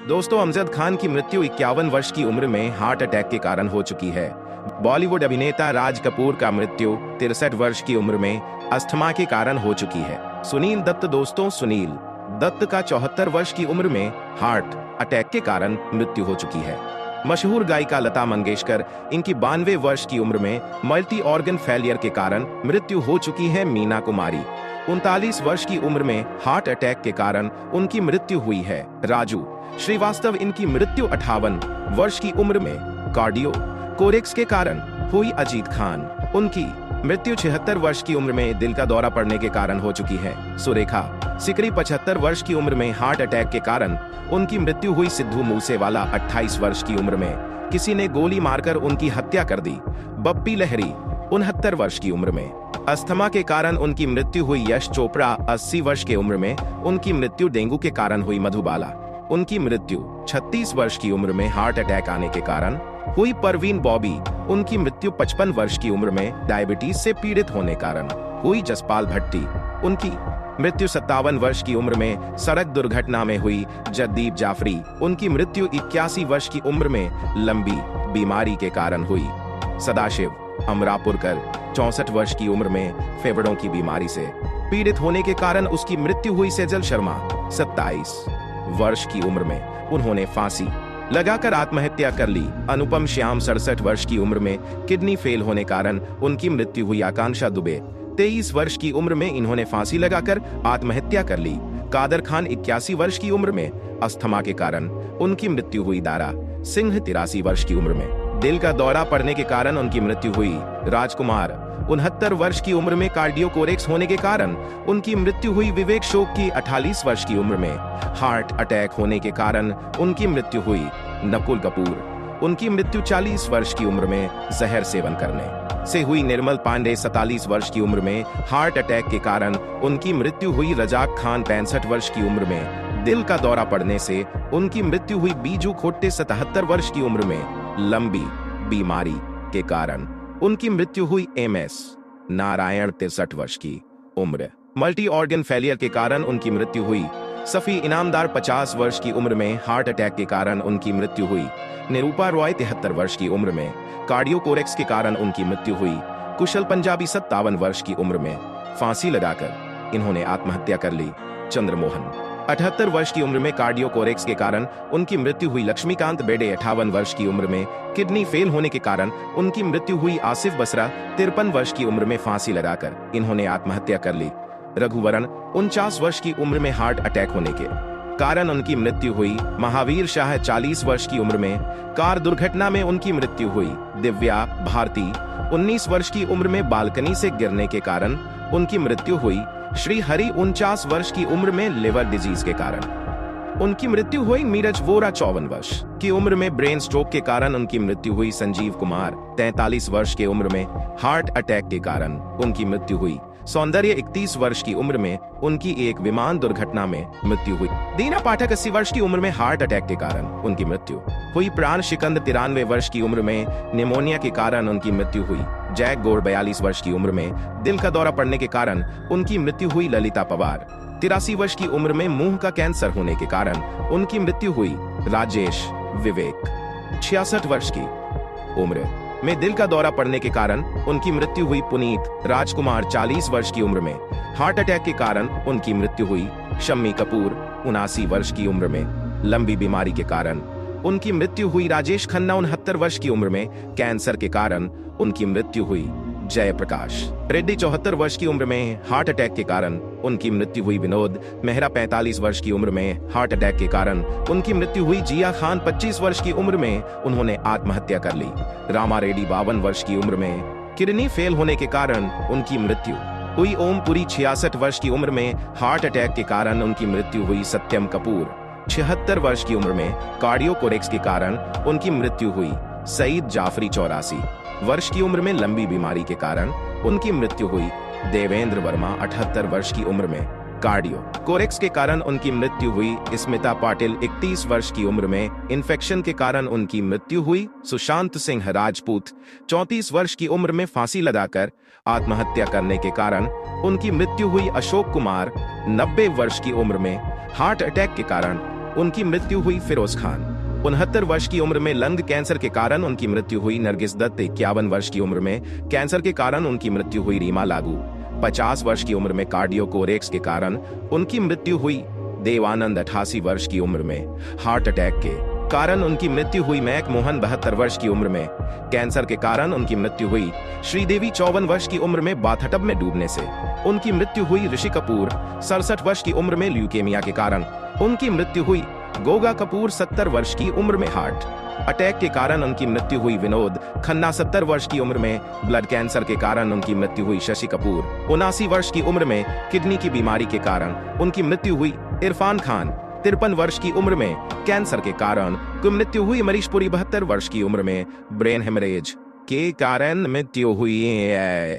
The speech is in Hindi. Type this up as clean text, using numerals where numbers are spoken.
दोस्तों, अमजद खान की मृत्यु 51 वर्ष की उम्र में हार्ट अटैक के कारण हो चुकी है। बॉलीवुड अभिनेता राज कपूर का मृत्यु 63 वर्ष की उम्र में अस्थमा के कारण हो चुकी है। सुनील दत्त दोस्तों, सुनील दत्त का 74 वर्ष की उम्र में हार्ट अटैक के कारण मृत्यु हो चुकी है। मशहूर गायिका लता मंगेशकर, इनकी 92 वर्ष की उम्र में मल्टी ऑर्गन फेलियर के कारण मृत्यु हो चुकी है। मीना कुमारी 39 वर्ष की उम्र में हार्ट अटैक के कारण उनकी मृत्यु हुई है। राजू श्रीवास्तव, इनकी मृत्यु 58 वर्ष की उम्र में कार्डियो कोरेक्स के कारण हुई। अजीत खान, उनकी मृत्यु 76 वर्ष की उम्र में दिल का दौरा पड़ने के कारण हो चुकी है। सुरेखा सिकरी 75 वर्ष की उम्र में हार्ट अटैक के कारण उनकी मृत्यु हुई। सिद्धू मूसेवाला 28 वर्ष की उम्र में किसी ने गोली मारकर उनकी हत्या कर दी। बप्पी लहरी 69 वर्ष की उम्र में अस्थमा के कारण उनकी मृत्यु हुई। यश चोपड़ा 80 वर्ष की उम्र में उनकी मृत्यु डेंगू के कारण हुई। मधुबाला, उनकी मृत्यु 36 वर्ष की उम्र में हार्ट अटैक आने के कारण हुई। परवीन बॉबी, उनकी मृत्यु 55 वर्ष की उम्र में डायबिटीज से पीड़ित होने कारण हुई। जसपाल भट्टी, उनकी मृत्यु 57 वर्ष की उम्र में सड़क दुर्घटना में हुई। जगदीप जाफरी, उनकी मृत्यु 81 वर्ष की उम्र में लंबी बीमारी के कारण हुई। सदाशिव अमरापुरकर 64 वर्ष की उम्र में फेफड़ों की बीमारी से पीड़ित होने के कारण उसकी मृत्यु हुई। सेजल शर्मा 27 वर्ष की उम्र में उन्होंने फांसी लगाकर आत्महत्या कर ली। अनुपम श्याम 67 वर्ष की उम्र में किडनी फेल होने कारण उनकी मृत्यु हुई। आकांक्षा दुबे 23 वर्ष की उम्र में इन्होंने फांसी लगाकर आत्महत्या कर ली। कादर खान 81 वर्ष की उम्र में अस्थमा के कारण उनकी मृत्यु हुई। दारा सिंह 83 वर्ष की उम्र में दिल का दौरा पड़ने के कारण उनकी मृत्यु हुई। राजकुमार 69 वर्ष की उम्र में कार्डियो कोरेक्स होने के कारण उनकी मृत्यु हुई। विवेक शोकी 48 वर्ष की उम्र में हार्ट अटैक होने के कारण उनकी मृत्यु हुई। नकुल कपूर, उनकी मृत्यु 40 वर्ष की उम्र में जहर सेवन करने से हुई। निर्मल पांडे 47 वर्ष की उम्र में हार्ट अटैक के कारण उनकी मृत्यु हुई। रजाक खान 65 वर्ष की उम्र में दिल का दौरा पड़ने से उनकी मृत्यु हुई। बीजू खोट्टे 77 वर्ष की उम्र में लंबी बीमारी के कारण उनकी मृत्यु हुई। MS नारायण 63 वर्ष की उम्र मल्टी ऑर्गन फेलियर के कारण उनकी मृत्यु हुई। सफी इनामदार 50 वर्ष की उम्र में हार्ट अटैक के कारण उनकी मृत्यु हुई। निरूपा रॉय 73 वर्ष की उम्र में कार्डियो कोरेक्स के कारण उनकी मृत्यु हुई। कुशल पंजाबी 57 वर्ष की उम्र में फांसी लगाकर इन्होंने आत्महत्या कर ली। चंद्रमोहन 78 वर्ष की उम्र में कार्डियो कोरेक्स के कारण उनकी मृत्यु हुई। लक्ष्मीकांत बेड़े 58 वर्ष की उम्र में किडनी फेल होने के कारण उनकी मृत्यु हुई। आसिफ बसरा 53 वर्ष की उम्र में फांसी लगाकर इन्होंने आत्महत्या कर ली। रघुवरन 49 वर्ष की उम्र में हार्ट अटैक होने के कारण उनकी मृत्यु हुई। महावीर शाह 40 वर्ष की उम्र में कार दुर्घटना में उनकी मृत्यु हुई। दिव्या भारती 19 वर्ष की उम्र में बालकनी से गिरने के कारण उनकी मृत्यु हुई। श्री हरि 49 वर्ष की उम्र में लिवर डिजीज के कारण उनकी मृत्यु हुई। नीरज वोरा 54 वर्ष की उम्र में ब्रेन स्ट्रोक के कारण उनकी मृत्यु हुई। संजीव कुमार 43 वर्ष की उम्र में हार्ट अटैक के कारण उनकी मृत्यु हुई। सौंदर्य 31 वर्ष की उम्र में उनकी एक विमान दुर्घटना में मृत्यु हुई। दीना पाठक 80 वर्ष की उम्र में हार्ट अटैक के कारण उनकी मृत्यु हुई। प्राण शिकंद 93 वर्ष की उम्र में निमोनिया के कारण उनकी मृत्यु हुई। जैक गौड़ 42 वर्ष की उम्र में दिल का दौरा पड़ने के कारण उनकी मृत्यु हुई। ललिता पवार 83 वर्ष की उम्र में मुंह का कैंसर होने के कारण उनकी मृत्यु हुई। राजेश विवेक 66 वर्ष की उम्र में दिल का दौरा पड़ने के कारण उनकी मृत्यु हुई। पुनीत राजकुमार 40 वर्ष की उम्र में हार्ट अटैक के कारण उनकी मृत्यु हुई। शम्मी कपूर 79 वर्ष की उम्र में लंबी बीमारी के कारण उनकी मृत्यु हुई। राजेश खन्ना 69 वर्ष की उम्र में कैंसर के कारण उनकी मृत्यु हुई। जयप्रकाश रेड्डी 74 वर्ष की उम्र में हार्ट अटैक के कारण उनकी मृत्यु हुई। विनोद मेहरा 45 वर्ष की उम्र में हार्ट अटैक के कारण उनकी मृत्यु हुई। जिया खान 25 वर्ष की उम्र में उन्होंने आत्महत्या कर ली। रामा रेड्डी 52 वर्ष की उम्र में किडनी फेल होने के कारण उनकी मृत्यु हुई। ओम पुरी 66 वर्ष की उम्र में हार्ट अटैक के कारण उनकी मृत्यु हुई। सत्यम कपूर 76 वर्ष की उम्र में कार्डियो कोरेक्स के कारण उनकी मृत्यु हुई। सईद जाफरी 84 वर्ष की उम्र में लंबी बीमारी के कारण उनकी मृत्यु हुई। देवेंद्र वर्मा 78 वर्ष की उम्र में कार्डियो कोरेक्स के कारण उनकी मृत्यु हुई। स्मिता पाटिल 31 वर्ष की उम्र में इन्फेक्शन के कारण उनकी मृत्यु हुई। सुशांत सिंह राजपूत 34 वर्ष की उम्र में फांसी लगाकर आत्महत्या करने के कारण उनकी मृत्यु हुई। अशोक कुमार 90 वर्ष की उम्र में हार्ट अटैक के कारण उनकी मृत्यु हुई। फिरोज खान 69 वर्ष की उम्र में लंग कैंसर के कारण उनकी मृत्यु हुई। नरगिस दत्त 51 वर्ष की उम्र में कैंसर के कारण उनकी मृत्यु हुई। रीमा लागू 50 वर्ष की उम्र में कार्डियोकोरेक्स के कारण उनकी मृत्यु हुई। देवानंद 88 वर्ष की उम्र में हार्ट अटैक के कारण उनकी मृत्यु हुई। मैक मोहन 72 वर्ष की उम्र में कैंसर के कारण उनकी मृत्यु हुई। श्रीदेवी 54 वर्ष की उम्र में बाथटब में डूबने से उनकी मृत्यु हुई। ऋषि कपूर 67 वर्ष की उम्र में ल्यूकेमिया के कारण उनकी मृत्यु हुई। गोगा कपूर 70 वर्ष की उम्र में हार्ट अटैक के कारण उनकी मृत्यु हुई। विनोद खन्ना 70 वर्ष की उम्र में ब्लड कैंसर के कारण उनकी मृत्यु हुई। शशि कपूर 79 वर्ष की उम्र में किडनी की बीमारी के कारण उनकी मृत्यु हुई। इरफान खान 53 वर्ष की उम्र में कैंसर के कारण उनकी मृत्यु हुई। अमरीश पुरी 72 वर्ष की उम्र में ब्रेन हेमरेज के कारण मृत्यु हुई है।